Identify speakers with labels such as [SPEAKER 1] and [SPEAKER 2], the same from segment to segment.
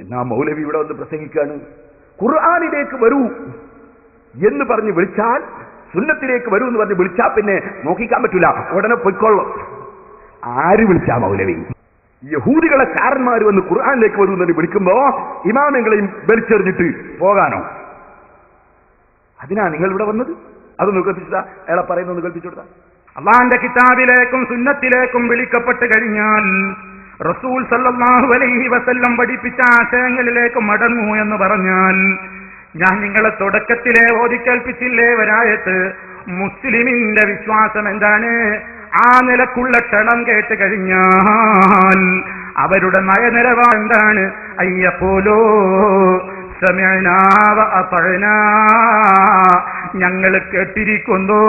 [SPEAKER 1] എന്നാ മൗലവി ഇവിടെ വന്ന് പ്രസംഗിക്കാണ്, ഖുർആനിലേക്ക് വരൂ എന്ന് പറഞ്ഞ് വിളിച്ചാൽ, സുന്നത്തിലേക്ക് വരൂ എന്ന് പറഞ്ഞ് വിളിച്ചാൽ പിന്നെ നോക്കിക്കാൻ പറ്റൂല, ഉടനെ പൊയ്ക്കൊള്ളും. ആര് വിളിച്ചാ മൗലവി? യഹൂദികളെ കാരന്മാർ വന്ന് ഖുർആനിലേക്ക് വരൂ എന്ന് വിളിക്കുമ്പോ ഇമാമങ്ങളെയും വലിച്ചെറിഞ്ഞിട്ട് പോകാനോ? അതിനാ നിങ്ങൾ ഇവിടെ വന്നത്? അതൊന്ന് കേൾപ്പിച്ചാ, അയാളെ പറയുന്നൊന്ന് കേൾപ്പിച്ചു കൊടുത്താ.
[SPEAKER 2] അള്ളാന്റെ കിതാബിലേക്കും സുന്നത്തിലേക്കും വിളിക്കപ്പെട്ട് കഴിഞ്ഞാൽ റസൂൽ സല്ലല്ലാഹു അലൈഹി വസല്ലം പഠിപ്പിച്ച ആശയങ്ങളിലേക്ക് മടങ്ങൂ എന്ന് പറഞ്ഞാൽ, ഞാൻ നിങ്ങളെ തുടക്കത്തിലെ ഓതിക്കേൽപ്പിച്ചില്ലേ വരായത്ത്, മുസ്ലിമിന്റെ വിശ്വാസം എന്താണ്? ആ നിലക്കുള്ള ക്ഷണം കേട്ട് കഴിഞ്ഞാൽ അവരുടെ നയനിലപാട് എന്താണ്? അയ്യപ്പോലോ സമിഅനാ വഅതഅനാ, ഞങ്ങൾ കേട്ടിരിക്കുന്നു,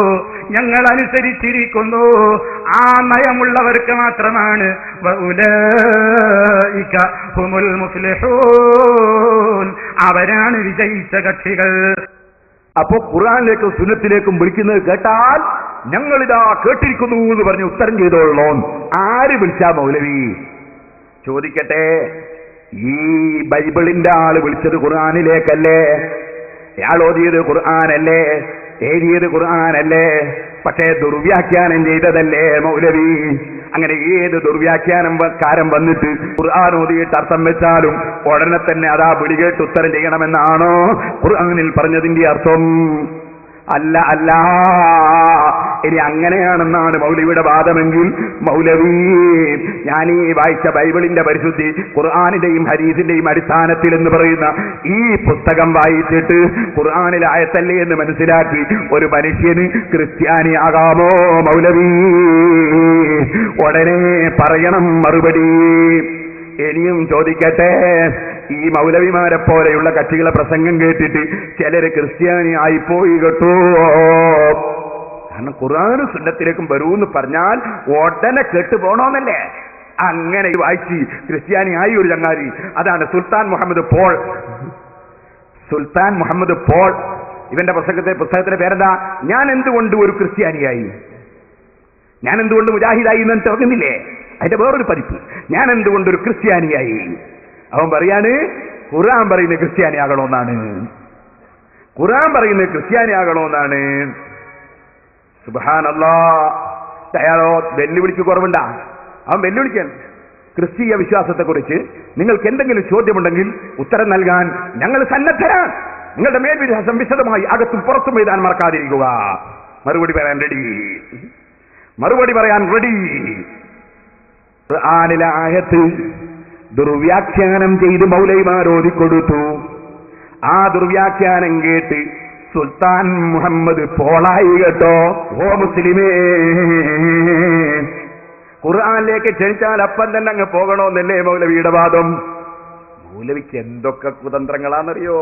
[SPEAKER 2] ഞങ്ങൾ അനുസരിച്ചിരിക്കുന്നു. ആ നയമുള്ളവർക്ക് മാത്രമാണ് വഉലൈക ഹുമുൽ മുഫ്ലിഹൂൻ, അവരാണ് വിജയിച്ച കക്ഷികൾ.
[SPEAKER 1] അപ്പോ ഖുർആനിലേക്കും സുന്നത്തിലേക്കും വിളിക്കുന്നത് കേട്ടാൽ ഞങ്ങളിതാ കേട്ടിരിക്കുന്നു എന്ന് പറഞ്ഞ് ഉത്തരം ചെയ്തോളൂ. ആര് വിളിച്ചാ മൗലവി? ചോദിക്കട്ടെ, ഈ ബൈബിളിന്റെ ആള് വിളിച്ചത് ഖുർആനിലേക്കല്ലേ? അയാൾ ഓതിയത് ഖുർആനല്ലേ? എഴുതിയത് ഖുർആനല്ലേ? പക്ഷേ ദുർവ്യാഖ്യാനം ചെയ്തതല്ലേ മൗലവി? അങ്ങനെ ഏത് ദുർവ്യാഖ്യാനം കാരം വന്നിട്ട് ഖുർആൻ ഓതിയിട്ട് അർത്ഥം വെച്ചാലും ഉടനെ തന്നെ അതാ വിളികേട്ട് ഉത്തരം ചെയ്യണമെന്നാണോ ഖുർആനിൽ പറഞ്ഞതിന്റെ അർത്ഥം? അല്ല അല്ല. ഇനി അങ്ങനെയാണെന്നാണ് മൗലവിയുടെ വാദമെങ്കിൽ, മൗലവി, ഞാൻ ഈ വായിച്ച ബൈബിളിന്റെ പരിശുദ്ധി ഖുർആനിന്റെയും ഹദീസിന്റെയും അടിസ്ഥാനത്തിൽ എന്ന് പറയുന്ന ഈ പുസ്തകം വായിച്ചിട്ട് ഖുർആനിലെ ആയത്തല്ലേ എന്ന് മനസ്സിലാക്കി ഒരു മനുഷ്യന് ക്രിസ്ത്യാനിയാകാമോ മൗലവി? ഉടനെ പറയണം മറുപടി. ഇനിയും ചോദിക്കട്ടെ, ഈ മൗലവിമാരെ പോലെയുള്ള കക്ഷികളെ പ്രസംഗം കേട്ടിട്ട് ചിലര് ക്രിസ്ത്യാനി ആയിപ്പോയി കേട്ടോ. കാരണം ഖുർആനും സുന്നത്തിലേക്കും വരൂന്ന് പറഞ്ഞാൽ ഉടനെ കേട്ടു പോണോന്നല്ലേ? അങ്ങനെ വായിച്ച് ക്രിസ്ത്യാനി ആയി ഒരു ചങ്ങാതി, അതാണ് സുൽത്താൻ മുഹമ്മദ് പോൾ. സുൽത്താൻ മുഹമ്മദ് പോൾ, ഇവന്റെ പുസ്തകത്തിന്റെ പേരെന്താ? ഞാൻ എന്തുകൊണ്ട് ഒരു ക്രിസ്ത്യാനിയായി, ഞാൻ എന്തുകൊണ്ട് മുജാഹിദായി എന്ന് തോന്നുന്നില്ലേ? അതിന്റെ വേറൊരു പതിപ്പ്, ഞാൻ എന്തുകൊണ്ടൊരു ക്രിസ്ത്യാനിയായി. അവൻ പറയാണ് ഖുർആൻ പറയുന്നത് ക്രിസ്ത്യാനിയാകണമെന്നാണ്, ഖുർആൻ പറയുന്നത് ക്രിസ്ത്യാനിയാകണമെന്നാണ്. സുബ്ഹാനല്ലാഹ്. അയാളോ വെല്ലുവിളിക്ക് കുറവുണ്ടാ? അവൻ വെല്ലുവിളിക്കാൻ. ക്രിസ്തീയ വിശ്വാസത്തെക്കുറിച്ച് നിങ്ങൾക്ക് എന്തെങ്കിലും ചോദ്യമുണ്ടെങ്കിൽ ഉത്തരം നൽകാൻ ഞങ്ങൾ സന്നദ്ധരാണ്. നിങ്ങളുടെ മേൽവിലാസം വിശദമായി അകത്തും പുറത്തും എഴുതാൻ മറക്കാതിരിക്കുക. മറുപടി പറയാൻ റെഡി, മറുപടി പറയാൻ റെഡി. ഖുർആനിലെ ആയത്ത് ദുർവ്യാഖ്യാനം ചെയ്ത് മൗലവിമാർ ഓതിക്കൊടുത്തു. ആ ദുർവ്യാഖ്യാനം കേട്ട് സുൽത്താൻ മുഹമ്മദ് പോളായി കേട്ടോ. ഓ മുസ്ലിമേ, ഖുർആനിലേക്ക് ക്ഷണിച്ചാൽ അപ്പം തന്നെ അങ്ങ് പോകണമെന്നല്ലേ മൗലവിയുടെ വാദം? മൗലവിക്ക് എന്തൊക്കെ കുതന്ത്രങ്ങളാണെന്നറിയോ?